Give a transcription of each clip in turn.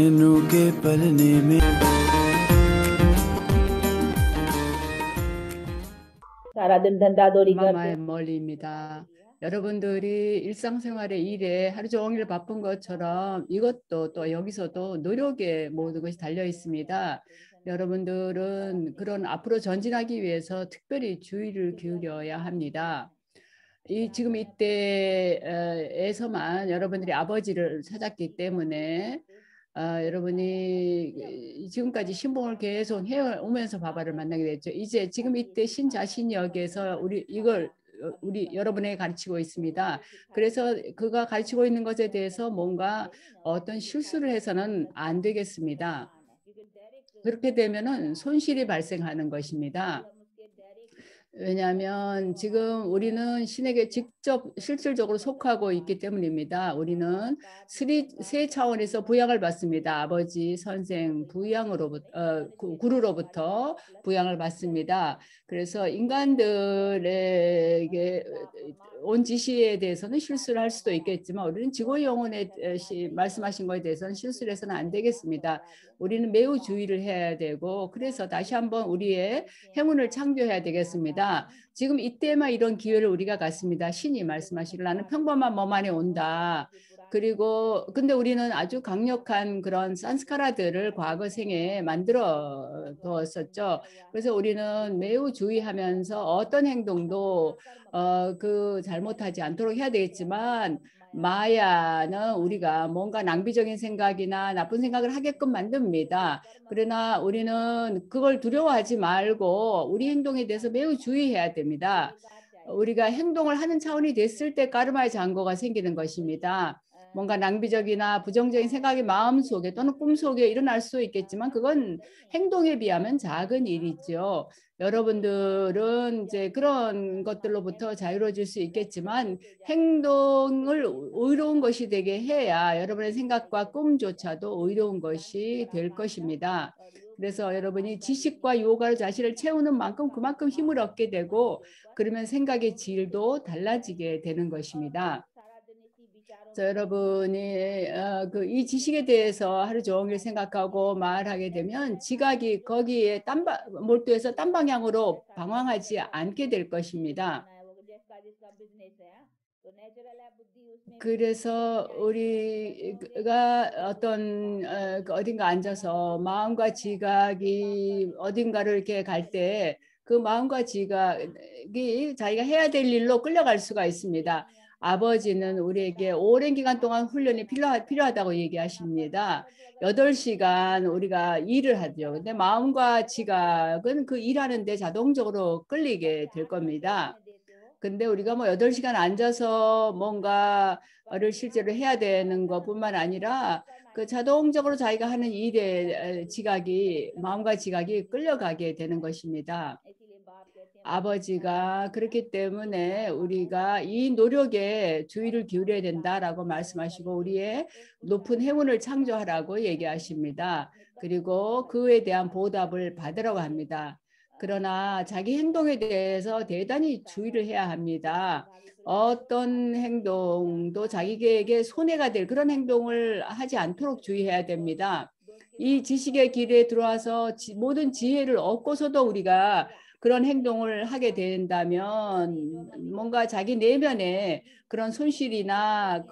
नैनों के पलने में 사라든 던다도리 엄마마의 멀리입니다. 여러분들이 일상생활의 일에 하루 종일 바쁜 것처럼 이것도 또 여기서도 노력에 모든 것이 달려 있습니다. 여러분들은 그런 앞으로 전진하기 위해서 특별히 주의를 기울여야 합니다. 지금 이때에서만 여러분들이 아버지를 찾았기 때문에 여러분이 지금까지 신봉을 계속 해오면서 바바를 만나게 됐죠. 이제 지금 이때 신자신 역에서 우리 여러분에게 가르치고 있습니다. 그래서 그가 가르치고 있는 것에 대해서 뭔가 어떤 실수를 해서는 안 되겠습니다. 그렇게 되면은 손실이 발생하는 것입니다. 왜냐하면 지금 우리는 신에게 직접 실질적으로 속하고 있기 때문입니다. 우리는 세 차원에서 부양을 받습니다. 아버지, 선생, 구루로부터 부양을 받습니다. 그래서 인간들에게 온 지시에 대해서는 실수를 할 수도 있겠지만 우리는 지구 영혼에 말씀하신 것에 대해서는 실수를 해서는 안 되겠습니다. 우리는 매우 주의를 해야 되고 그래서 다시 한번 우리의 행운을 창조해야 되겠습니다. 지금 이때만 이런 기회를 우리가 갖습니다. 신이 말씀하시길 나는 평범한 몸 안에 온다. 그리고 근데 우리는 아주 강력한 그런 산스카라들을 과거 생에 만들어 두었었죠. 그래서 우리는 매우 주의하면서 어떤 행동도 잘못하지 않도록 해야 되겠지만 마야는 우리가 뭔가 낭비적인 생각이나 나쁜 생각을 하게끔 만듭니다. 그러나 우리는 그걸 두려워하지 말고 우리 행동에 대해서 매우 주의해야 됩니다. 우리가 행동을 하는 차원이 됐을 때 까르마의 잔고가 생기는 것입니다. 뭔가 낭비적이나 부정적인 생각이 마음속에 또는 꿈속에 일어날 수 있겠지만 그건 행동에 비하면 작은 일이죠. 여러분들은 이제 그런 것들로부터 자유로워질 수 있겠지만 행동을 의로운 것이 되게 해야 여러분의 생각과 꿈조차도 의로운 것이 될 것입니다. 그래서 여러분이 지식과 요가로 자신을 채우는 만큼 그만큼 힘을 얻게 되고 그러면 생각의 질도 달라지게 되는 것입니다. 여러분이 이 지식에 대해서 하루 종일 생각하고 말하게 되면 지각이 거기에 몰두해서 딴 방향으로 방황하지 않게 될 것입니다. 그래서 우리가 어딘가 앉아서 마음과 지각이 어딘가를 이렇게 갈 때 그 마음과 지각이 자기가 해야 될 일로 끌려갈 수가 있습니다. 아버지는 우리에게 오랜 기간 동안 훈련이 필요하다고 얘기하십니다. 8시간 우리가 일을 하죠. 근데 마음과 지각은 그 일하는데 자동적으로 끌리게 될 겁니다. 근데 우리가 뭐 8시간 앉아서 뭔가를 실제로 해야 되는 것뿐만 아니라 그 자동적으로 자기가 하는 일에 마음과 지각이 끌려가게 되는 것입니다. 아버지가 그렇기 때문에 우리가 이 노력에 주의를 기울여야 된다라고 말씀하시고 우리의 높은 행운을 창조하라고 얘기하십니다. 그리고 그에 대한 보답을 받으라고 합니다. 그러나 자기 행동에 대해서 대단히 주의를 해야 합니다. 어떤 행동도 자기에게 손해가 될 그런 행동을 하지 않도록 주의해야 됩니다. 이 지식의 길에 들어와서 모든 지혜를 얻고서도 우리가 그런 행동을 하게 된다면 뭔가 자기 내면에 그런 손실이나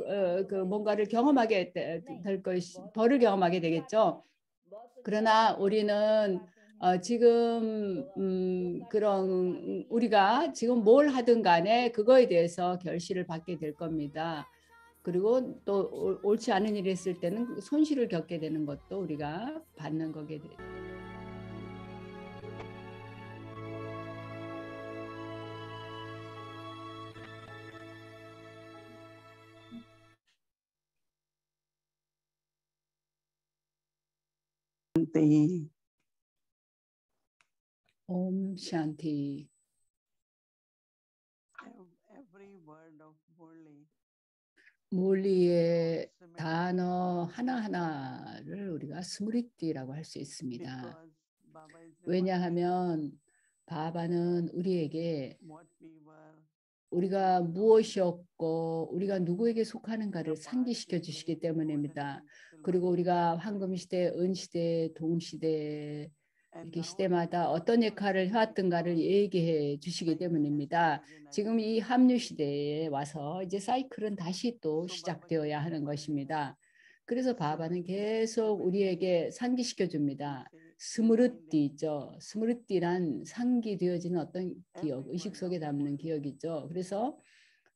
뭔가를 경험하게 될 벌을 경험하게 되겠죠. 그러나 우리는 지금 그런 우리가 지금 뭘 하든 간에 그거에 대해서 결실을 받게 될 겁니다. 그리고 또 옳지 않은 일이 있을 때는 손실을 겪게 되는 것도 우리가 받는 거게 돼요. 옴 샨티. 물리의 단어 하나하나를 우리가 스무리띠라고 할 수 있습니다. 왜냐하면 바바는 우리에게 우리가 무엇이었고 우리가 누구에게 속하는가를 상기시켜 주시기 때문입니다. 그리고 우리가 황금시대, 은시대, 동시대 이렇게 시대마다 어떤 역할을 해왔던가를 얘기해 주시기 때문입니다. 지금 이 합류 시대에 와서 이제 사이클은 다시 또 시작되어야 하는 것입니다. 그래서 바바는 계속 우리에게 상기시켜 줍니다. 스무르띠죠. 스무르띠란 상기되어지는 어떤 기억, 의식 속에 담는 기억이죠. 그래서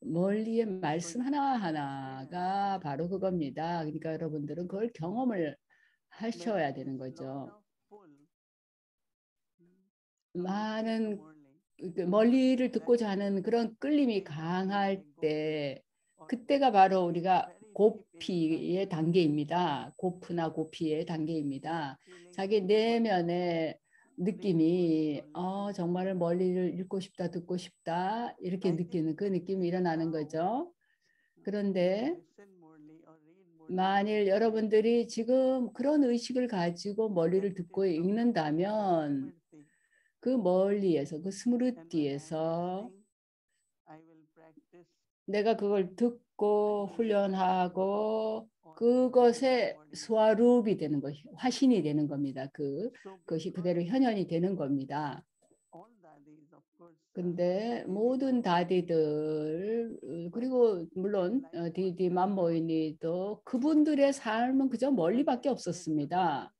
멀리의 말씀 하나하나가 바로 그겁니다. 그러니까 여러분들은 그걸 경험을 하셔야 되는 거죠. 많은 멀리를 듣고자 하는 그런 끌림이 강할 때 그때가 바로 우리가 고피의 단계입니다. 고프나 고피의 단계입니다. 자기 내면의 느낌이 정말 멀리를 읽고 싶다, 듣고 싶다 이렇게 느끼는 그 느낌이 일어나는 거죠. 그런데 만일 여러분들이 지금 그런 의식을 가지고 멀리를 듣고 읽는다면 그 멀리에서 그 스무르띠에서 내가 그걸 듣고 훈련하고 그것의 스와룹이 되는 것, 화신이 되는 겁니다. 그것이 그대로 현현이 되는 겁니다. 근데 모든 다디들 그리고 물론 디디 맘모이니도 그분들의 삶은 그저 멀리밖에 없었습니다.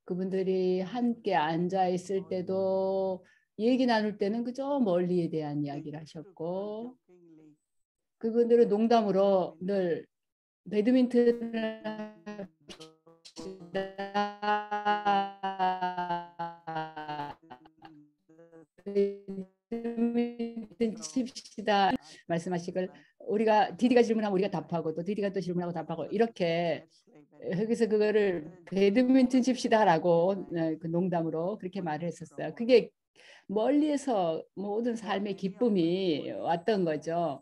그분들이 함께 앉아 있을 때도 얘기 나눌 때는 그저 멀리에 대한 이야기를 하셨고 그분들은 농담으로 늘 배드민턴을 칩시다 말씀하시길 우리가 디디가 질문하면 우리가 답하고 또 디디가 또 질문하고 답하고 이렇게 여기서 그거를 배드민턴 칩시다라고 그 농담으로 그렇게 말을 했었어요. 그게 멀리에서 모든 삶의 기쁨이 왔던 거죠.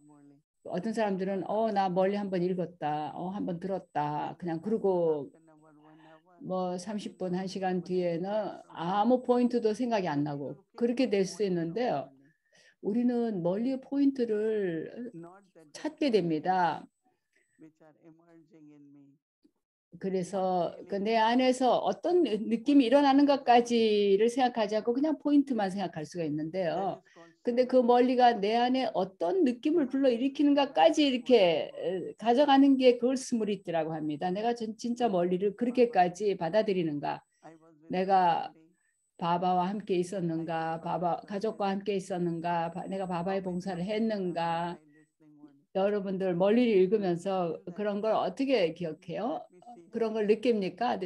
어떤 사람들은 나 멀리 한번 읽었다, 한번 들었다, 그냥 그러고 뭐 30분, 1시간 뒤에는 아무 포인트도 생각이 안 나고 그렇게 될 수 있는데요. 우리는 멀리의 포인트를 찾게 됩니다. 그래서 그 내 안에서 어떤 느낌이 일어나는 것까지를 생각하지 않고 그냥 포인트만 생각할 수가 있는데요. 근데 그 멀리가 내 안에 어떤 느낌을 불러일으키는가까지 이렇게 가져가는 게 그걸 스무리트라고 합니다. 내가 진짜 멀리를 그렇게까지 받아들이는가? 내가 바바와 함께 있었는가? 바바 가족과 함께 있었는가? 내가 바바의 봉사를 했는가? 여러분들 멀리를 읽으면서 그런 걸 어떻게 기억해요? 그런 걸 느낍니까?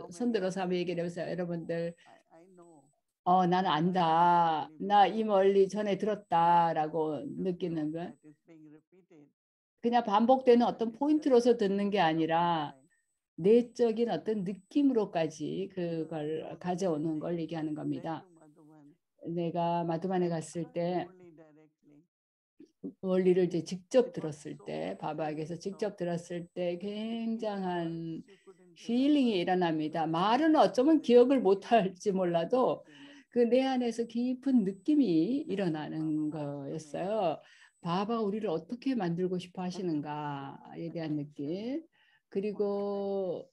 손들어서 한번 얘기해 보세요. 여러분들 나는 안다. 나 이 멀리 전에 들었다라고 느끼는 거. 그냥 반복되는 어떤 포인트로서 듣는 게 아니라 내적인 어떤 느낌으로까지 그걸 가져오는 걸 얘기하는 겁니다. 내가 마두만에 갔을 때 원리를 이제 직접 들었을 때 바바에게서 직접 들었을 때 굉장한 필링이 일어납니다. 말은 어쩌면 기억을 못할지 몰라도 그 내 안에서 깊은 느낌이 일어나는 거였어요. 바바가 우리를 어떻게 만들고 싶어 하시는가에 대한 느낌. 그리고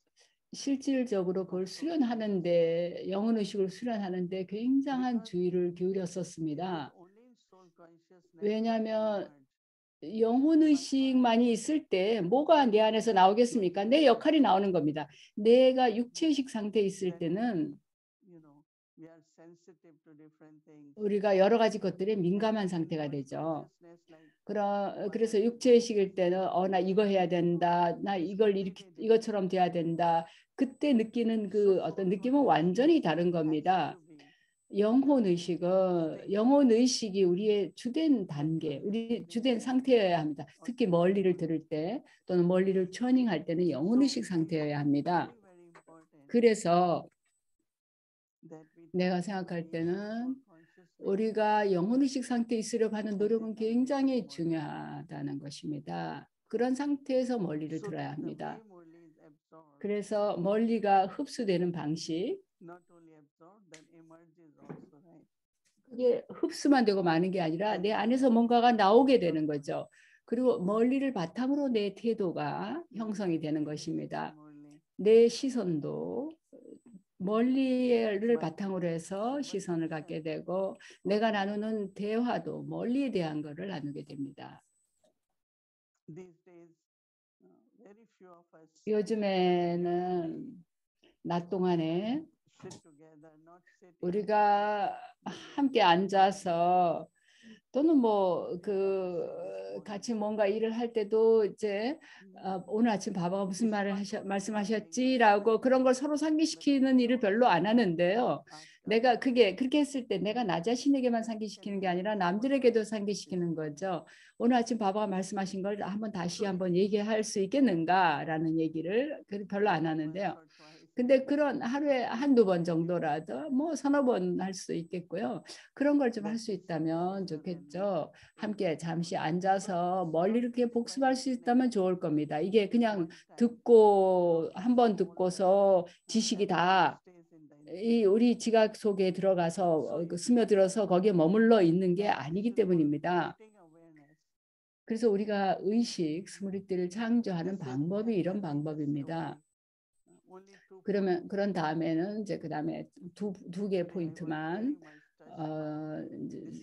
실질적으로 그걸 수련하는데 영혼의식을 수련하는데 굉장한 주의를 기울였었습니다. 왜냐하면 영혼의식만이 있을 때 뭐가 내 안에서 나오겠습니까? 내 역할이 나오는 겁니다. 내가 육체의식 상태에 있을 때는 우리가 여러 가지 것들에 민감한 상태가 되죠. 그래서 육체의식일 때는 나 이거 해야 된다. 나 이걸 이렇게 이것처럼 돼야 된다. 그때 느끼는 그 어떤 느낌은 완전히 다른 겁니다. 영혼 의식이 우리의 주된 단계, 우리 주된 상태여야 합니다. 특히 멀리를 들을 때 또는 멀리를 튜닝할 때는 영혼 의식 상태여야 합니다. 그래서 내가 생각할 때는 우리가 영혼 의식 상태에 있으려고 하는 노력은 굉장히 중요하다는 것입니다. 그런 상태에서 멀리를 들어야 합니다. 그래서 멀리가 흡수되는 방식 그게 흡수만 되고 마는 게 아니라 내 안에서 뭔가가 나오게 되는 거죠. 그리고 멀리를 바탕으로 내 태도가 형성이 되는 것입니다. 내 시선도 멀리를 바탕으로 해서 시선을 갖게 되고 내가 나누는 대화도 멀리에 대한 것을 나누게 됩니다. 요즘에는 낮 동안에 우리가 함께 앉아서 또는 뭐 같이 뭔가 일을 할 때도 이제 오늘 아침 바바가 무슨 말을 말씀하셨지라고 그런 걸 서로 상기시키는 일을 별로 안 하는데요. 내가 그렇게 했을 때 내가 나 자신에게만 상기시키는 게 아니라 남들에게도 상기시키는 거죠. 오늘 아침 바바가 말씀하신 걸 다시 한번 얘기할 수 있겠는가라는 얘기를 별로 안 하는데요. 근데 그런 하루에 한두 번 정도라도 뭐 서너 번 할 수 있겠고요. 그런 걸 좀 할 수 있다면 좋겠죠. 함께 잠시 앉아서 멀리 이렇게 복습할 수 있다면 좋을 겁니다. 이게 그냥 듣고 한번 듣고서 지식이 다 우리 지각 속에 들어가서 스며들어서 거기에 머물러 있는 게 아니기 때문입니다. 그래서 우리가 의식, 스무리띠를 창조하는 방법이 이런 방법입니다. 그런 다음에는 이제 그 다음에 두 개 포인트만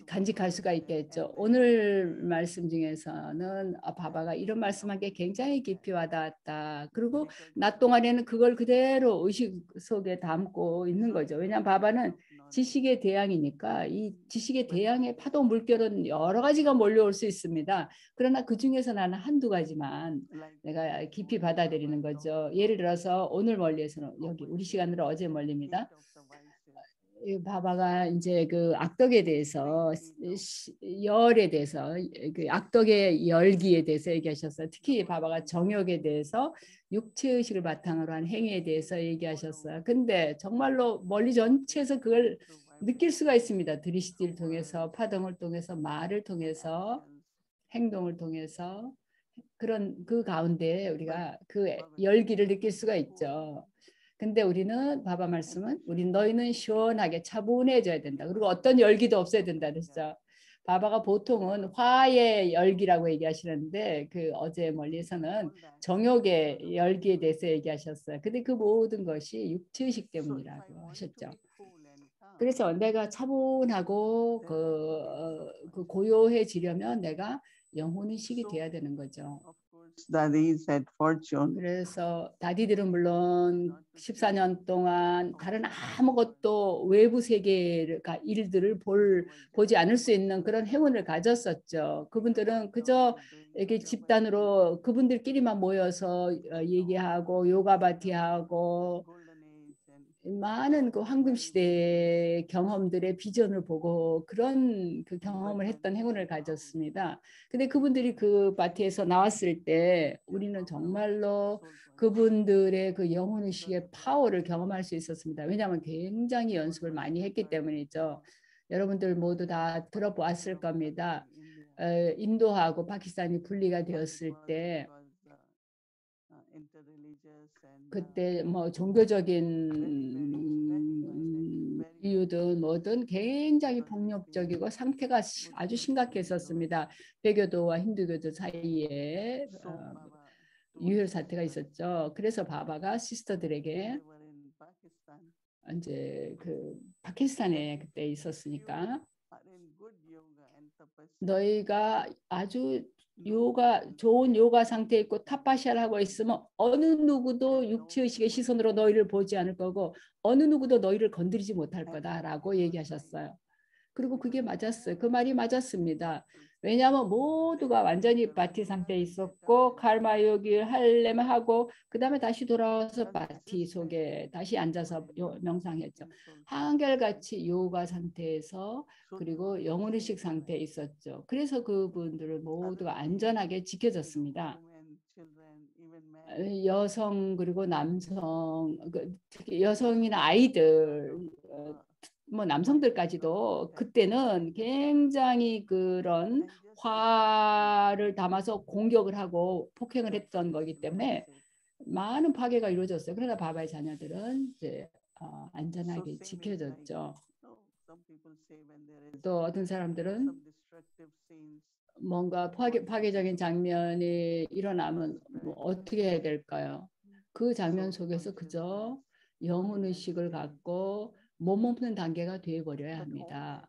간직할 수가 있겠죠. 오늘 말씀 중에서는 바바가 이런 말씀한 게 굉장히 깊이 와닿았다. 그리고 낮 동안에는 그걸 그대로 의식 속에 담고 있는 거죠. 왜냐하면 바바는 지식의 대양이니까 이 지식의 대양의 파도 물결은 여러 가지가 몰려올 수 있습니다. 그러나 그 중에서 나는 한두 가지만 내가 깊이 받아들이는 거죠. 예를 들어서 오늘 멀리에서는 여기 우리 시간으로 어제 멀리입니다. 바바가 이제 그 악덕에 대해서 열에 대해서 그 악덕의 열기에 대해서 얘기하셨어요. 특히 바바가 정욕에 대해서 육체의식을 바탕으로 한 행위에 대해서 얘기하셨어요. 근데 정말로 멀리 전체에서 그걸 느낄 수가 있습니다. 드리시티를 통해서, 파동을 통해서, 말을 통해서, 행동을 통해서 그런 그 가운데 우리가 그 열기를 느낄 수가 있죠. 근데 우리는 바바 말씀은 너희는 시원하게 차분해져야 된다. 그리고 어떤 열기도 없어야 된다 그랬죠. 바바가 보통은 화의 열기라고 얘기하시는데 그 어제 멀리에서는 정욕의 열기에 대해서 얘기하셨어요. 근데 그 모든 것이 육체의식 때문이라고 하셨죠. 그래서 내가 차분하고 그 고요해지려면 내가 영혼의식이 돼야 되는 거죠. 그래서 다디들은 물론 14년 동안 다른 아무것도 외부 세계의 일들을 보지 않을 수 있는 그런 행운을 가졌었죠. 그분들은 그저 이렇게 집단으로 그분들끼리만 모여서 얘기하고 요가바티하고 많은 그 황금 시대의 경험들의 비전을 보고 그런 그 경험을 했던 행운을 가졌습니다. 근데 그분들이 그 파티에서 나왔을 때 우리는 정말로 그분들의 그 영혼의식의 파워를 경험할 수 있었습니다. 왜냐하면 굉장히 연습을 많이 했기 때문이죠. 여러분들 모두 다 들어보았을 겁니다. 인도하고 파키스탄이 분리가 되었을 때 그때 뭐 종교적인 이유든 뭐든 굉장히 폭력적이고 상태가 아주 심각했었습니다. 배교도와 힌두교도 사이에 유혈 사태가 있었죠. 그래서 바바가 시스터들에게 이제 그 파키스탄에 그때 있었으니까 너희가 아주 좋은 요가 상태에 있고 탑바샤를 하고 있으면 어느 누구도 육체의식의 시선으로 너희를 보지 않을 거고 어느 누구도 너희를 건드리지 못할 거다라고 얘기하셨어요. 그리고 그게 맞았어요. 그 말이 맞았습니다. 왜냐하면 모두가 완전히 바티 상태에 있었고 칼마요기를 하려면 하고 그 다음에 다시 돌아와서 바티 속에 다시 앉아서 명상했죠. 한결같이 요가 상태에서 그리고 영혼의식 상태에 있었죠. 그래서 그분들은 모두가 안전하게 지켜졌습니다. 여성 그리고 남성, 특히 여성이나 아이들 뭐 남성들까지도 그때는 굉장히 그런 화를 담아서 공격을 하고 폭행을 했던 거기 때문에 많은 파괴가 이루어졌어요. 그러나 바바의 자녀들은 이제 안전하게 지켜졌죠. 또 어떤 사람들은 뭔가 파괴적인 장면이 일어나면 뭐 어떻게 해야 될까요? 그 장면 속에서 그저 영혼의식을 갖고 몸없는 단계가 되어버려야 합니다.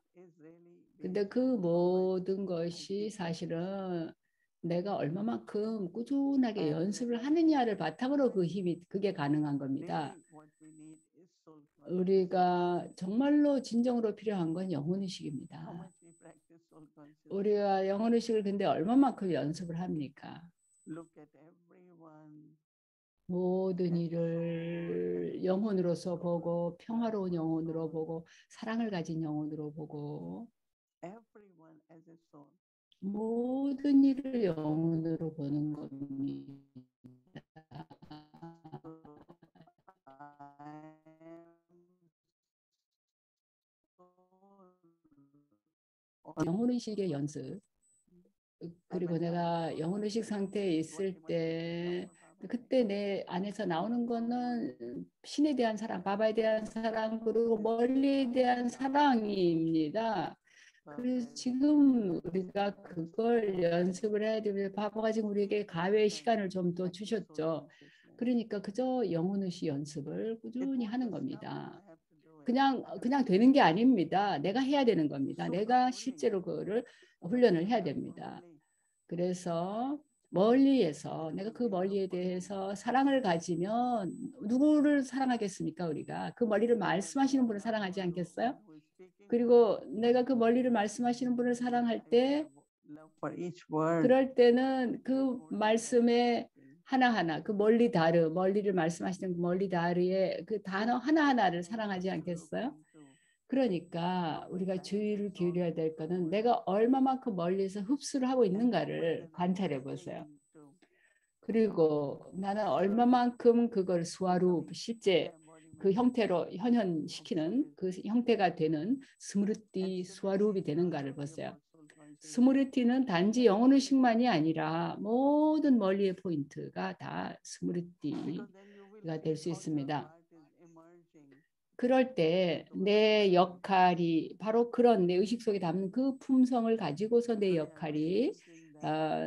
근데 그 모든 것이 사실은 내가 얼마만큼 꾸준하게 연습을 하느냐를 바탕으로 그게 가능한 겁니다. 우리가 정말로 진정으로 필요한 건 영혼의식입니다. 우리가 영혼의식을 근데 얼마만큼 연습을 합니까? 모든 일을 영혼으로서 보고 평화로운 영혼으로 보고 사랑을 가진 영혼으로 보고 모든 일을 영혼으로 보는 겁니다. 영혼의식의 연습. 그리고 내가 영혼의식 상태에 있을 때 그때 내 안에서 나오는 거는 신에 대한 사랑, 바바에 대한 사랑, 그리고 멀리에 대한 사랑입니다. 그래서 지금 우리가 그걸 연습을 해야 되면 바바가 지금 우리에게 가외의 시간을 좀 더 주셨죠. 그러니까 그저 영혼의식 연습을 꾸준히 하는 겁니다. 그냥 되는 게 아닙니다. 내가 해야 되는 겁니다. 내가 실제로 그거를 훈련을 해야 됩니다. 그래서 멀리에서 내가 그 멀리에 대해서 사랑을 가지면 누구를 사랑하겠습니까? 우리가 그 멀리를 말씀하시는 분을 사랑하지 않겠어요? 그리고 내가 그 멀리를 말씀하시는 분을 사랑할 때 그럴 때는 그 말씀에 하나하나 그 멀리를 말씀하시는 멀리 다르의 그 단어 하나하나를 사랑하지 않겠어요? 그러니까 우리가 주의를 기울여야 될 거는 내가 얼마만큼 멀리서 흡수를 하고 있는가를 관찰해 보세요. 그리고 나는 얼마만큼 그걸 수화루 실제 그 형태로 현현시키는 그 형태가 되는 스무르띠 수화루업이 되는가를 보세요. 스무르띠는 단지 영혼의식만이 아니라 모든 멀리의 포인트가 다 스무르띠가 될 수 있습니다. 그럴 때 내 역할이 바로 그런 내 의식 속에 담는 그 품성을 가지고서 내 역할이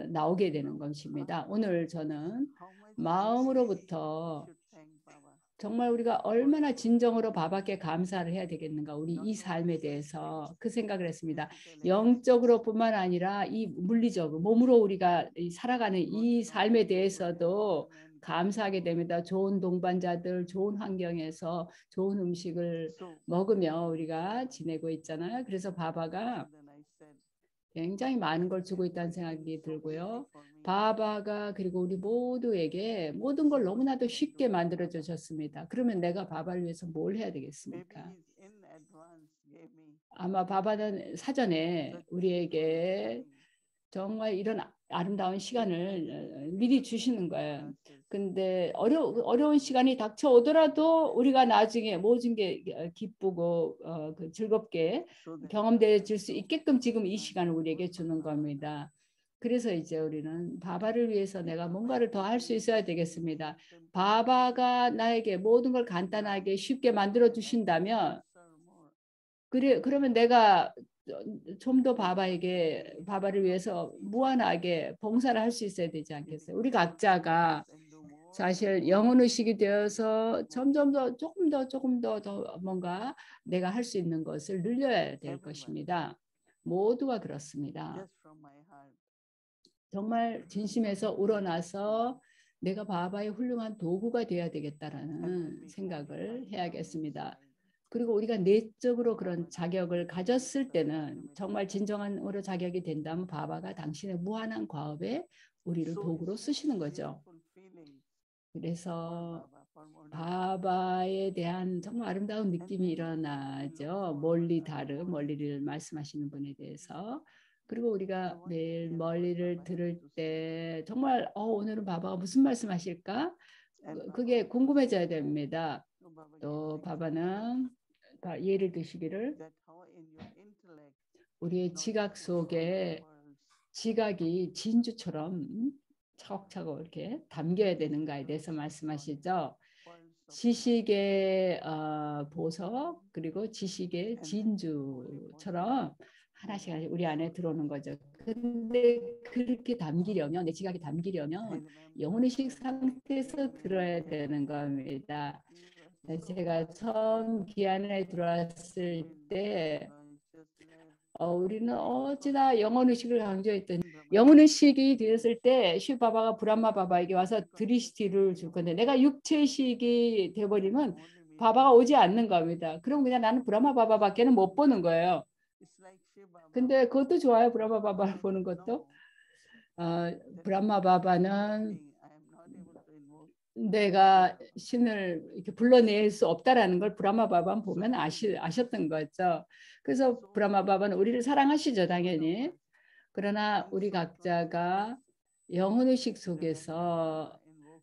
나오게 되는 것입니다. 오늘 저는 마음으로부터 정말 우리가 얼마나 진정으로 바바께 감사를 해야 되겠는가, 우리 이 삶에 대해서 그 생각을 했습니다. 영적으로뿐만 아니라 이 물리적으로 몸으로 우리가 살아가는 이 삶에 대해서도 감사하게 됩니다. 좋은 동반자들, 좋은 환경에서 좋은 음식을 먹으며 우리가 지내고 있잖아요. 그래서 바바가 굉장히 많은 걸 주고 있다는 생각이 들고요. 바바가 그리고 우리 모두에게 모든 걸 너무나도 쉽게 만들어 주셨습니다. 그러면 내가 바바를 위해서 뭘 해야 되겠습니까? 아마 바바는 사전에 우리에게 정말 이런 아름다운 시간을 미리 주시는 거예요. 근데 어려운 시간이 닥쳐오더라도 우리가 나중에 모든 게 기쁘고 즐겁게 경험될 수 있게끔 지금 이 시간을 우리에게 주는 겁니다. 그래서 이제 우리는 바바를 위해서 내가 뭔가를 더 할 수 있어야 되겠습니다. 바바가 나에게 모든 걸 간단하게 쉽게 만들어 주신다면 그러면 내가 좀 더 바바를 위해서 무한하게 봉사를 할 수 있어야 되지 않겠어요? 우리 각자가 사실 영혼의식이 되어서 점점 더 조금 더 뭔가 내가 할 수 있는 것을 늘려야 될 것입니다. 모두가 그렇습니다. 정말 진심에서 우러나서 내가 바바의 훌륭한 도구가 되어야 되겠다라는 생각을 해야겠습니다. 그리고 우리가 내적으로 그런 자격을 가졌을 때는 정말 진정한으로 자격이 된다면 바바가 당신의 무한한 과업에 우리를 도구로 쓰시는 거죠. 그래서 바바에 대한 정말 아름다운 느낌이 일어나죠. 멀리를 말씀하시는 분에 대해서. 그리고 우리가 매일 멀리를 들을 때 정말 오늘은 바바가 무슨 말씀하실까? 그게 궁금해져야 됩니다. 또 바바는 예를 드시기를 우리의 지각 속에 지각이 진주처럼 차곡차곡 이렇게 담겨야 되는가에 대해서 말씀하시죠. 지식의 보석 그리고 지식의 진주처럼 하나씩 하나씩 우리 안에 들어오는 거죠. 근데 그렇게 담기려면 내 지각에 담기려면 영혼의식 상태에서 들어야 되는 겁니다. 제가 처음 기안에 들어왔을 때 우리는 어찌나 영혼의식을 강조했던 영혼의식이 되었을 때 시바바가 브라마 바바에게 와서 드리시티를 줄 건데 내가 육체의식이 돼버리면 바바가 오지 않는 겁니다. 그럼 그냥 나는 브라마 바바밖에는 못 보는 거예요. 근데 그것도 좋아요. 브라마 바바를 보는 것도. 브라마 바바는 내가 신을 이렇게 불러낼 수 없다라는 걸 브라마 바바는 보면 아셨던 거죠. 그래서 브라마 바바는 우리를 사랑하시죠, 당연히. 그러나 우리 각자가 영혼의식 속에서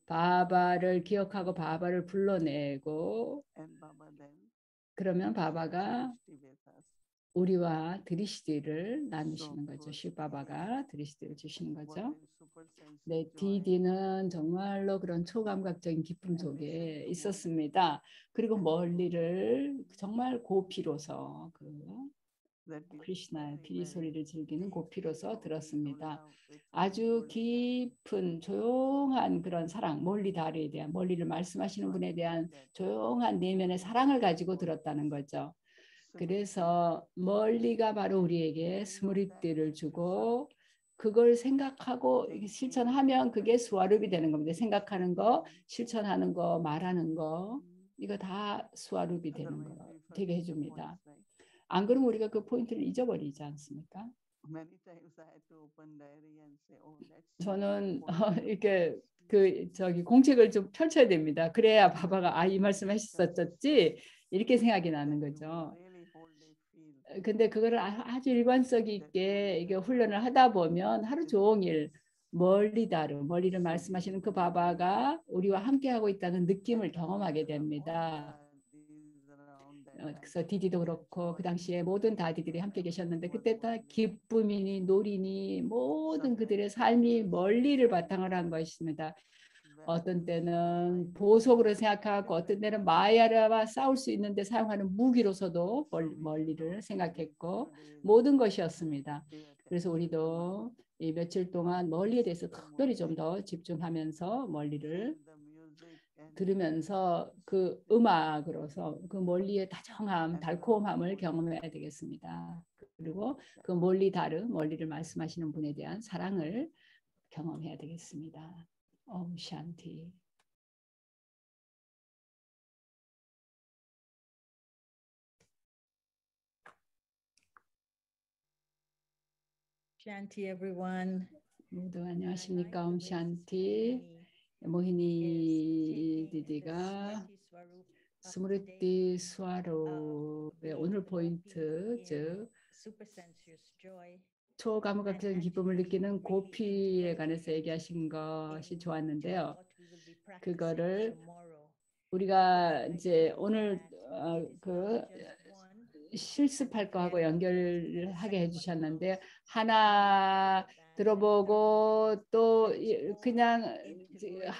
바바를 기억하고 바바를 불러내고 그러면 바바가 우리와 드리시디를 나누시는 거죠. 시바바가 드리시디를 주시는 거죠. 네, 디디는 정말로 그런 초감각적인 기쁨 속에 있었습니다. 그리고 멀리를 정말 고피로서 크리시나의 피리 소리를 즐기는 고피로서 들었습니다. 아주 깊은 조용한 그런 사랑, 멀리 다리에 대한 멀리를 말씀하시는 분에 대한 조용한 내면의 사랑을 가지고 들었다는 거죠. 그래서 멀리가 바로 우리에게 스무리띠를 주고 그걸 생각하고 실천하면 그게 수아룹이 되는 겁니다. 생각하는 거, 실천하는 거, 말하는 거 이거 다 수아룹이 되는 거 되게 해줍니다. 안 그러면 우리가 그 포인트를 잊어버리지 않습니까? 저는 이렇게 공책을 좀 펼쳐야 됩니다. 그래야 바바가 이 말씀하셨었지 이렇게 생각이 나는 거죠. 근데 그거를 아주 일관성 있게 이게 훈련을 하다 보면 하루 종일 멀리를 말씀하시는 그 바바가 우리와 함께하고 있다는 느낌을 경험하게 됩니다. 그래서 디디도 그렇고 그 당시에 모든 다디들이 함께 계셨는데 그때 다 기쁨이니 놀이니 모든 그들의 삶이 멀리를 바탕으로 한 것입니다. 어떤 때는 보석으로 생각하고 어떤 때는 마야라와 싸울 수 있는데 사용하는 무기로서도 멀리를 생각했고 모든 것이었습니다. 그래서 우리도 이 며칠 동안 멀리에 대해서 특별히 좀 더 집중하면서 멀리를 들으면서 그 음악으로서 그 멀리의 다정함, 달콤함을 경험해야 되겠습니다. 그리고 그 멀리를 말씀하시는 분에 대한 사랑을 경험해야 되겠습니다. 옴 샨티. Shanti, everyone. 모두 안녕하십니까? 옴 샨티. 모히니 디디가 스무르티 스와로의 오늘 포인트, 즉 초감각적인 기쁨을 느끼는 고피에 관해서 얘기하신 것이 좋았는데요. 그거를 우리가 이제 오늘 실습할 거하고 연결하게 해주셨는데 하나 들어보고 또 그냥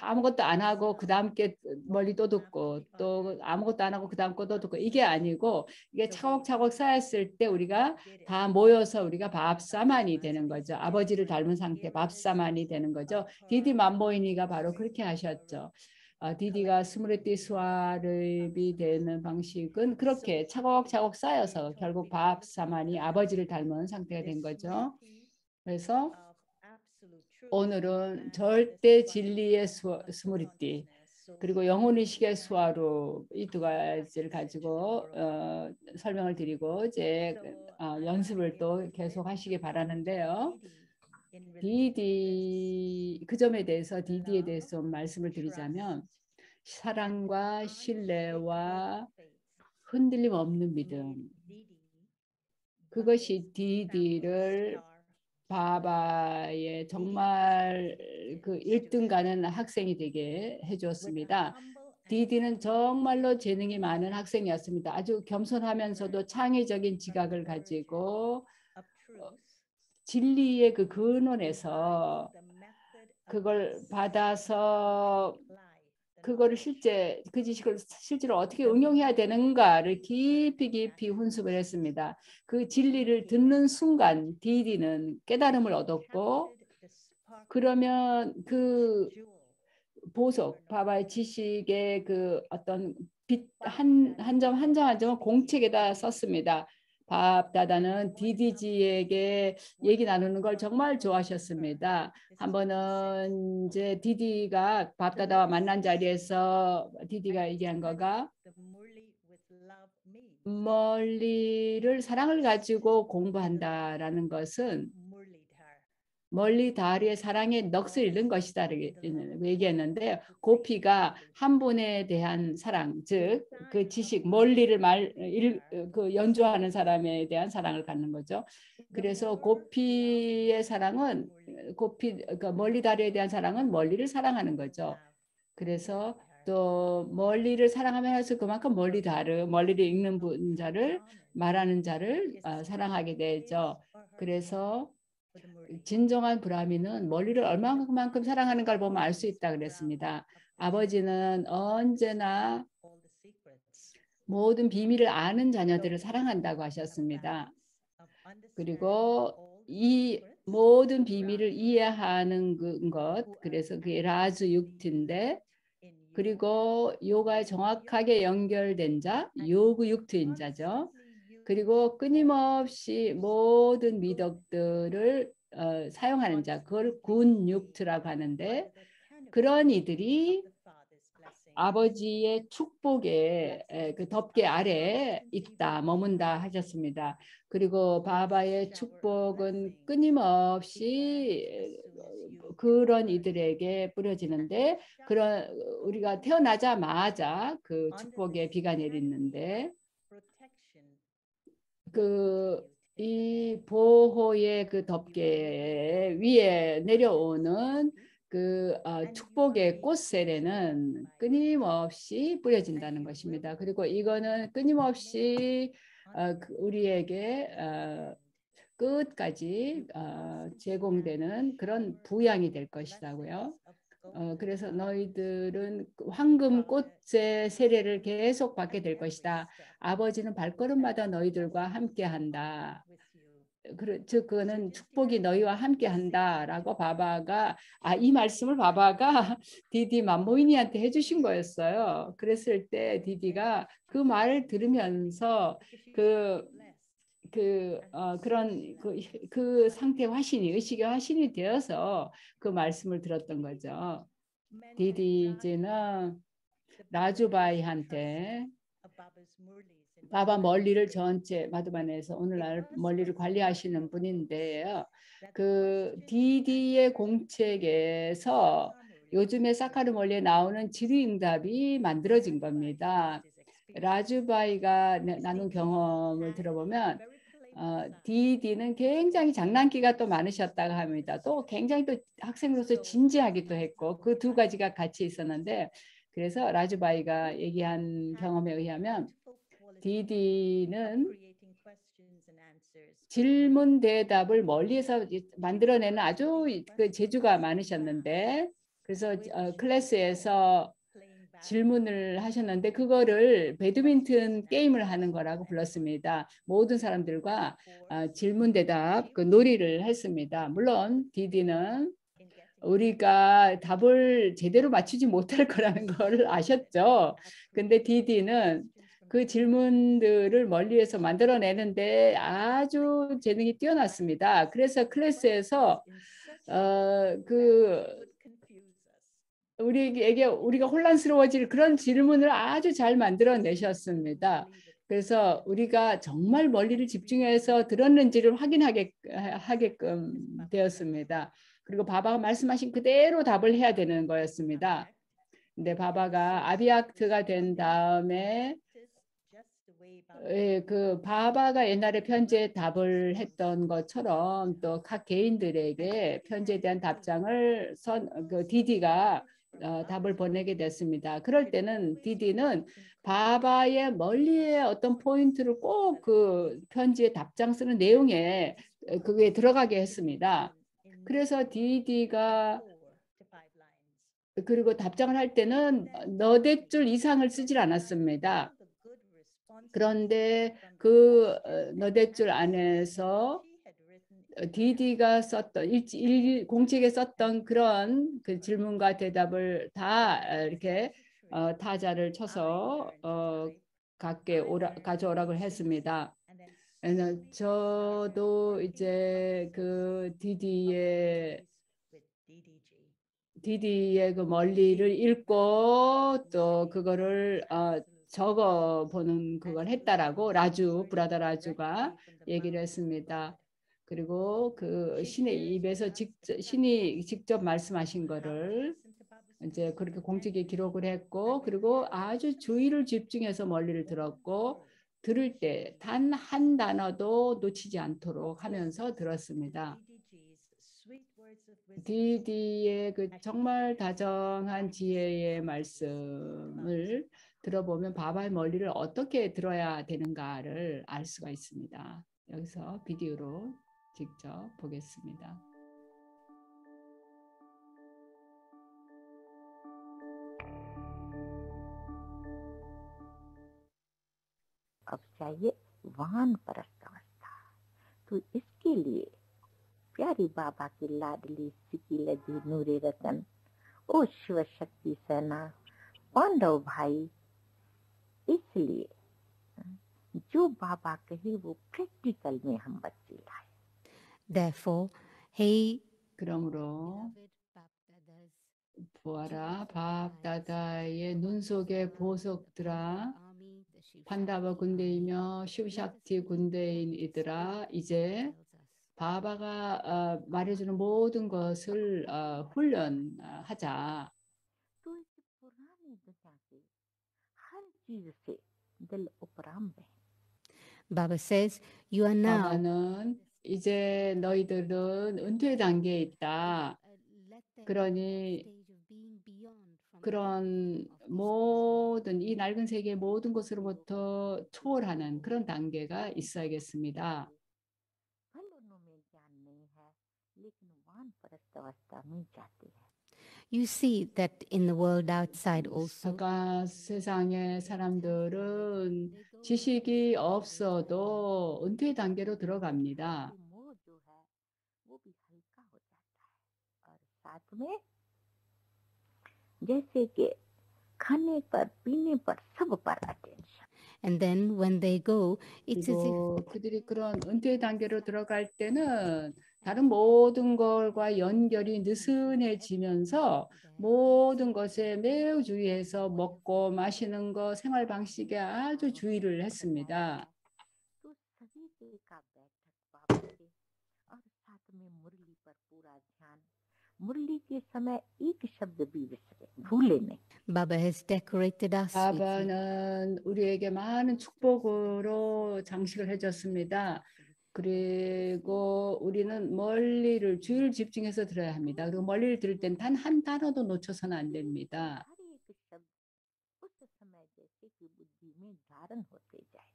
아무것도 안 하고 그 다음 게 멀리 또 듣고 또 아무것도 안 하고 그 다음 것도 듣고 이게 아니고 이게 차곡차곡 쌓였을 때 우리가 다 모여서 우리가 밥사만이 되는 거죠. 아버지를 닮은 상태 밥사만이 되는 거죠. 디디 맘보이니가 바로 그렇게 하셨죠. 디디가 스무레띠 수아르비 되는 방식은 그렇게 차곡차곡 쌓여서 결국 밥사만이 아버지를 닮은 상태가 된 거죠. 그래서 오늘은 절대 진리의 스무리띠 그리고 영혼의식의 수아로 이 두 가지를 가지고 설명을 드리고 이제 연습을 또 계속 하시기 바라는데요. 디디 그 점에 대해서 디디에 대해서 말씀을 드리자면 사랑과 신뢰와 흔들림 없는 믿음 그것이 디디를 바바의 정말 그 1등 가는 학생이 되게 해주었습니다. 디디는 정말로 재능이 많은 학생이었습니다. 아주 겸손하면서도 창의적인 지각을 가지고 진리의 그 근원에서 그걸 받아서 그거를 그 지식을 실제로 어떻게 응용해야 되는가를 깊이 훈습을 했습니다. 그 진리를 듣는 순간 디디는 깨달음을 얻었고, 그러면 그 보석, 바바의 지식의 그 어떤 빛 한 점 한 점을 공책에다 썼습니다. 밥다다는 디디지에게 얘기 나누는 걸 정말 좋아하셨습니다. 한 번은 이제 디디가 밥다다와 만난 자리에서 디디가 얘기한 거가 멀리를 사랑을 가지고 공부한다라는 것은 멀리 다리의 사랑의 넋을 잃는 것이다 얘기했는데, 고피가 한 분에 대한 사랑, 즉 그 지식 멀리를 그 연주하는 사람에 대한 사랑을 갖는 거죠. 그래서 고피의 사랑은 그 멀리 다리에 대한 사랑은 멀리를 사랑하는 거죠. 그래서 또 멀리를 사랑하면서 그만큼 멀리를 읽는 자를 말하는 자를 사랑하게 되죠. 그래서 진정한 브라미는 멀리를 얼마만큼 사랑하는가를 보면 알 수 있다 그랬습니다. 아버지는 언제나 모든 비밀을 아는 자녀들을 사랑한다고 하셨습니다. 그리고 이 모든 비밀을 이해하는 것, 그래서 그게 라주 육트인데, 그리고 요가에 정확하게 연결된 자, 요구 육트인 자죠. 그리고 끊임없이 모든 미덕들을 사용하는 자, 그걸 군 육트라고 하는데, 그런 이들이 아버지의 축복의 그 덮개 아래에 있다, 머문다 하셨습니다. 그리고 바바의 축복은 끊임없이 그런 이들에게 뿌려지는데, 우리가 태어나자마자 그 축복의 비가 내리는데, 이 보호의 그 덮개 위에 내려오는 그 축복의 꽃 세례는 끊임없이 뿌려진다는 것입니다. 그리고 이거는 끊임없이 우리에게 끝까지 제공되는 그런 부양이 될 것이라고요. 그래서 너희들은 황금 꽃의 세례를 계속 받게 될 것이다. 아버지는 발걸음마다 너희들과 함께한다. 즉 그거는 축복이 너희와 함께한다라고 바바가 이 말씀을 바바가 디디 맘모이니한테 해주신 거였어요. 그랬을 때 디디가 그 말을 들으면서 그런 그 상태 의식의 화신이 되어서 그 말씀을 들었던 거죠. 디디지는 라주바이한테 바바 멀리를 전체 마두반에서 오늘날 멀리를 관리하시는 분인데요. 그 디디의 공책에서 요즘에 사카르 멀리에 나오는 질의응답이 만들어진 겁니다. 라주바이가 나눈 경험을 들어보면 디디는 굉장히 장난기가 또 많으셨다고 합니다. 또 굉장히 또 학생으로서 진지하기도 했고, 그 두 가지가 같이 있었는데, 그래서 라주바이가 얘기한 경험에 의하면 디디는 질문 대답을 멀리에서 만들어내는 아주 그 재주가 많으셨는데, 그래서 클래스에서 질문을 하셨는데 그거를 배드민턴 게임을 하는 거라고 불렀습니다. 모든 사람들과 질문 대답 그 놀이를 했습니다. 물론 디디는 우리가 답을 제대로 맞추지 못할 거라는 걸 아셨죠. 근데 디디는 그 질문들을 멀리에서 만들어내는데 아주 재능이 뛰어났습니다. 그래서 클래스에서 우리가 혼란스러워질 그런 질문을 아주 잘 만들어내셨습니다. 그래서 우리가 정말 멀리를 집중해서 들었는지를 하게끔 되었습니다. 그리고 바바가 말씀하신 그대로 답을 해야 되는 거였습니다. 근데 바바가 아비악트가 된 다음에 그 바바가 옛날에 편지에 답을 했던 것처럼 또 각 개인들에게 편지에 대한 답장을 디디가 답을 보내게 됐습니다. 그럴 때는 디디는 바바의 멀리의 어떤 포인트를 꼭 그 편지에 답장 쓰는 내용에 그게 들어가게 했습니다. 그래서 디디가 그리고 답장을 할 때는 너댓줄 이상을 쓰질 않았습니다. 그런데 그 너댓줄 안에서 디디가 썼던 공책에 썼던 그런 그 질문과 대답을 다 이렇게 타자를 쳐서 가져오라고 했습니다. 저도 이제 그 디디의 그 멀리를 읽고 또 그거를 적어 보는 그걸 했다라고 브라더 라주가 얘기를 했습니다. 그리고 그 신의 입에서 신이 직접 말씀하신 거를 이제 그렇게 공책에 기록을 했고, 그리고 아주 주의를 집중해서 멀리를 들었고, 들을 때 단 한 단어도 놓치지 않도록 하면서 들었습니다. 디디의 그 정말 다정한 지혜의 말씀을 들어보면 바바의 멀리를 어떻게 들어야 되는가를 알 수가 있습니다. 여기서 비디오로 직접 보겠습니다. अब चाहिए वानप्रस्थ अवस्था। तो इसके लिए प्यारी बाबा की लाडली सिकी लगी नूरे रतन, ओ शिव शक्ति सेना, पांडव भाई, इसलिए जो बाबा कहे वो प्रैक्टिकल में हम बच्चे लाए। Therefore, hey, 그러므로 보아라 밥다다의 눈 속의 보석들아, 판다바 군대이며 시브샥티 군대인이더라. 이제 바바가 말해주는 모든 것을 훈련하자. तो इस पुरानी दुनिया से हर चीज से दिल उपराम है। Baba says, you are now. 바바는 이제 너희들은 은퇴 단계에 있다. 그러니 그런 모든 이 낡은 세계의 모든 것으로부터 초월하는 그런 단계가 있어야겠습니다. भलों में ज्ञान नहीं है, लेकिन वानप्रस्थ अवस्था में जाते हैं। You see that in the world outside also, 바깥 세상의 사람들은 지식이 없어도 은퇴 단계로 들어갑니다. तो मोह जो है वो भी हल्का हो जाता है, और साथ में जैसे कि खाने पर पीने पर सब पर attention. and then when they go, it's as if 그리고 그들이 그런 은퇴 단계로 들어갈 때는 다른 모든 것과 연결이 느슨해지면서 모든 것에 매우 주의해서 먹고 마시는 것, 생활 방식에 아주 주의를 했습니다. तो सभी का बैठक बाबा से, और साथ में मुरली पर पूरा ध्यान। मुरली के समय एक शब्द भी विसरे भूले नहीं। Baba has decorated us with 바바는 우리에게 많은 축복으로 장식을 해줬습니다. 그리고 우리는 멀리를 주의를 집중해서 들어야 합니다. 그리고 멀리를 들을 땐 단 한 단어도 놓쳐서는 안 됩니다. हर एक शब्द उस समय जैसे कि बुद्धि में धारण होते जाए।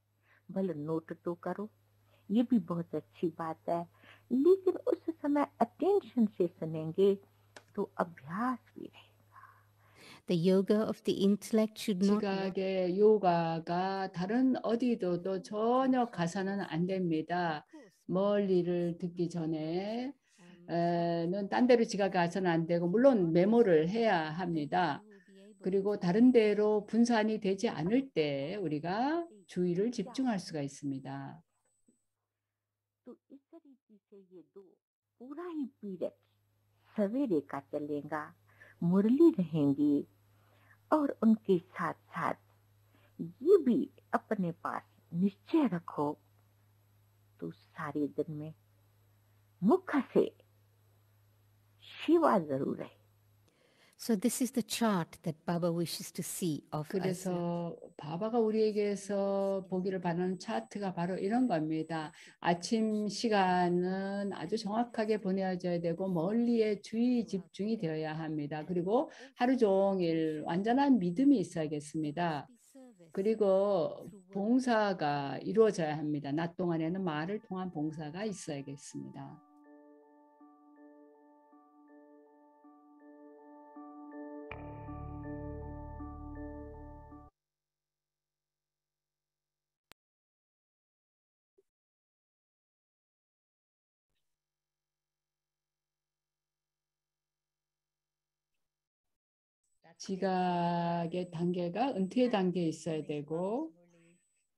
भले नोट तो करो, ये भी बहुत अच्छी बात है, लेकिन उस समय अटेंशन से सुनेंगे तो अभ्यास भी रहेगा। the yoga of the intellect should not 지각의 요가가 다른 어디도 또 전혀 가서는 안 됩니다. 멀리를 듣기 전에 는 딴 데로 지각이 가서는 안 되고, 물론 메모를 해야 합니다. 그리고 다른 데로 분산이 되지 않을 때 우리가 주의를 집중할 수가 있습니다. तो इस तरीके से ये दो पूरा ही पीरियड सवेरे का चलेगा, मुरली रहेंगी, और उनके साथ साथ ये भी अपने पास निश्चय रखो तो सारे दिन में मुख से शिवा जरूर है। So this is the chart that Baba wishes to see of us. 그래서 바바가 우리에게서 보기를 바라는 차트가 바로 이런 겁니다. 아침 시간은 아주 정확하게 보내져야 되고 멀리에 주의 집중이 되어야 합니다. 그리고 하루 종일 완전한 믿음이 있어야겠습니다. 그리고 봉사가 이루어져야 합니다. 낮 동안에는 말을 통한 봉사가 있어야겠습니다. 지각의 단계가 은퇴의 단계에 있어야 되고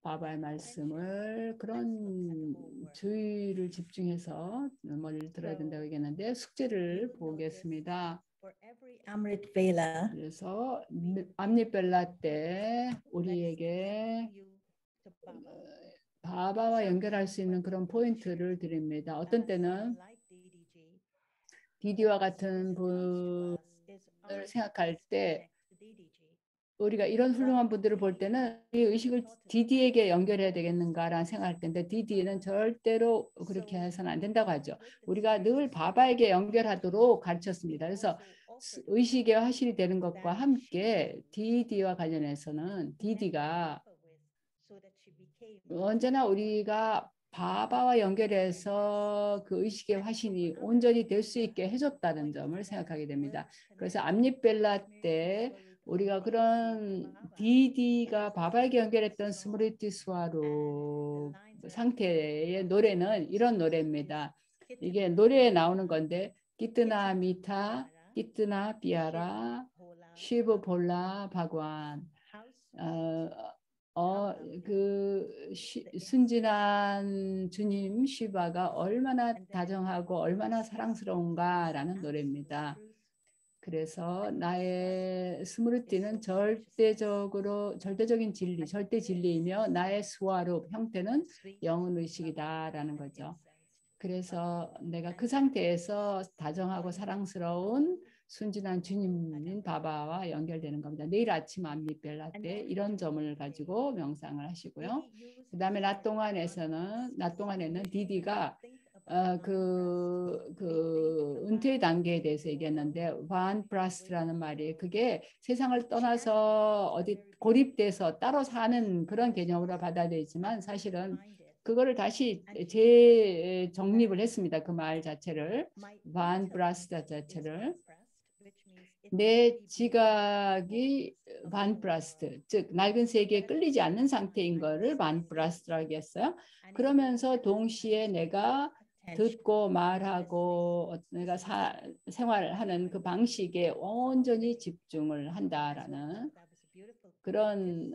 바바의 말씀을 그런 주의를 집중해서 머리를 들어야 된다고 얘기했는데 숙제를 보겠습니다. Amrit Vela, 그래서 암립벨라 때 우리에게 바바와 연결할 수 있는 그런 포인트를 드립니다. 어떤 때는 디디와 같은 분을 생각할 때 우리가 이런 훌륭한 분들을 볼 때는 이 의식을 디디에게 연결해야 되겠는가라는 생각할 텐데 디디는 절대로 그렇게 해서는 안 된다고 하죠. 우리가 늘 바바에게 연결하도록 가르쳤습니다. 그래서 의식의 화실이 되는 것과 함께 디디와 관련해서는 디디가 언제나 우리가 바바와 연결해서 그 의식의 화신이 온전히 될 수 있게 해줬다는 점을 생각하게 됩니다. 그래서 암립벨라 때 우리가 그런 디디가 바바에게 연결했던 스무리티 스와로 상태의 노래는 이런 노래입니다. 이게 노래에 나오는 건데 기트나 미타, 기트나 비아라, 쉬브 볼라 바관 순진한 주님 시바가 얼마나 다정하고 얼마나 사랑스러운가라는 노래입니다. 그래서 나의 스무르티는 절대적인 진리, 절대 진리이며 나의 스와룹 형태는 영혼 의식이다라는 거죠. 그래서 내가 그 상태에서 다정하고 사랑스러운 순진한 주님인 바바와 연결되는 겁니다. 내일 아침 암립벨라 때 이런 점을 가지고 명상을 하시고요. 그 다음에 낮 동안에는 디디가 은퇴 단계에 대해서 얘기했는데 완 브라스트라는 말이 그게 세상을 떠나서 어디 고립돼서 따로 사는 그런 개념으로 받아들이지만 사실은 그거를 다시 재정립을 했습니다. 그 말 자체를 완 브라스트 자체를 내 지각이 반프라스트, 즉 낡은 세계에 끌리지 않는 상태인 거를 반프라스트라고 했어요. 그러면서 동시에 내가 듣고 말하고 내가 생활하는 그 방식에 온전히 집중을 한다라는 그런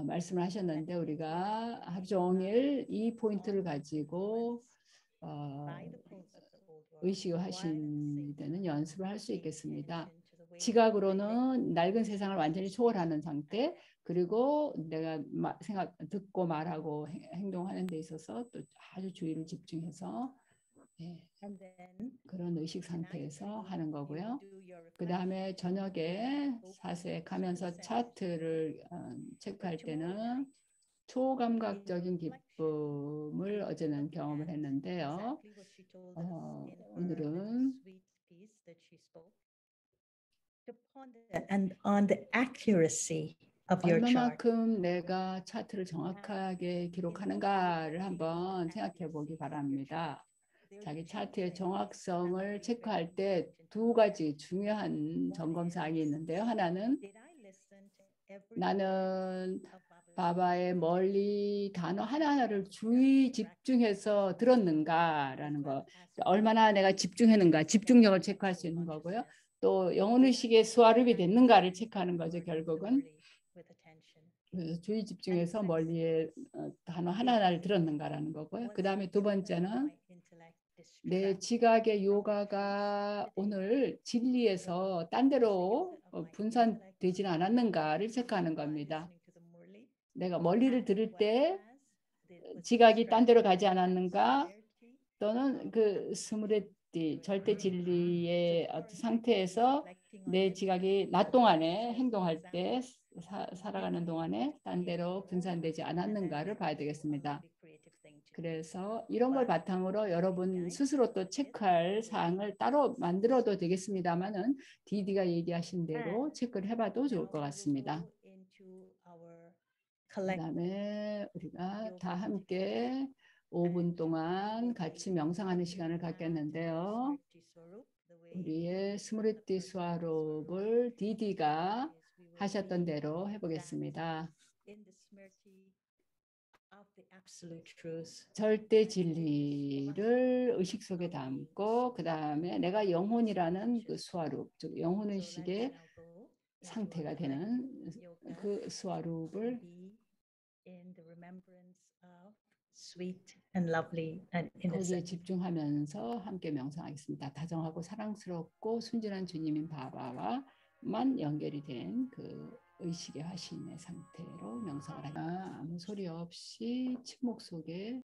말씀을 하셨는데 우리가 하루 종일 이 포인트를 가지고 의식하신 데는 연습을 할 수 있겠습니다. 지각으로는 낡은 세상을 완전히 초월하는 상태, 그리고 내가 듣고 말하고 행동하는 데 있어서 또 아주 주의를 집중해서 그런 의식 상태에서 하는 거고요. 그 다음에 저녁에 사색하면서 차트를 체크할 때는 초감각적인 기쁨을 어제는 경험을 했는데요. 오늘은 and on the accuracy of your chart. 얼마만큼 내가 차트를 정확하게 기록하는가를 한번 생각해 보기 바랍니다. 자기 차트의 정확성을 체크할 때 두 가지 중요한 점검 사항이 있는데요. 하나는 나는 바바의 멀리 단어 하나하나를 주의 집중해서 들었는가라는 거, 얼마나 내가 집중했는가, 집중력을 체크할 수 있는 거고요. 또 영혼의식의 수화릅이 됐는가를 체크하는 거죠. 결국은 그래서 주의 집중해서 멀리에 단어 하나하나를 들었는가라는 거고요. 그 다음에 두 번째는 내 지각의 요가가 오늘 진리에서 딴 데로 분산되지는 않았는가를 체크하는 겁니다. 내가 멀리를 들을 때 지각이 딴 데로 가지 않았는가, 또는 그 스무레띠 절대 진리의 어떤 상태에서 내 지각이 낮 동안에 행동할 때 살아가는 동안에 딴 데로 분산되지 않았는가를 봐야 되겠습니다. 그래서 이런 걸 바탕으로 여러분 스스로 또 체크할 사항을 따로 만들어도 되겠습니다만은 디디가 얘기하신 대로 체크를 해봐도 좋을 것 같습니다. 그다음에 우리가 다 함께 5분 동안 같이 명상하는 시간을 갖겠는데요. 우리의 스무리티 스와롭을 디디가 하셨던 대로 해보겠습니다. the absolute truth. 절대 진리를 의식 속에 담고 그 다음에 내가 영혼이라는 그 수화룹, 즉 영혼의식의 상태가 되는 그 수화룹을 in the remembrance of sweet and lovely and 거기에 innocent. 집중하면서 함께 명상하겠습니다. 다정하고 사랑스럽고 순진한 주님인 바바와만 연결이 된 그 의식의 화신의 상태로 명상을 하다 아무 소리 없이 침묵 속에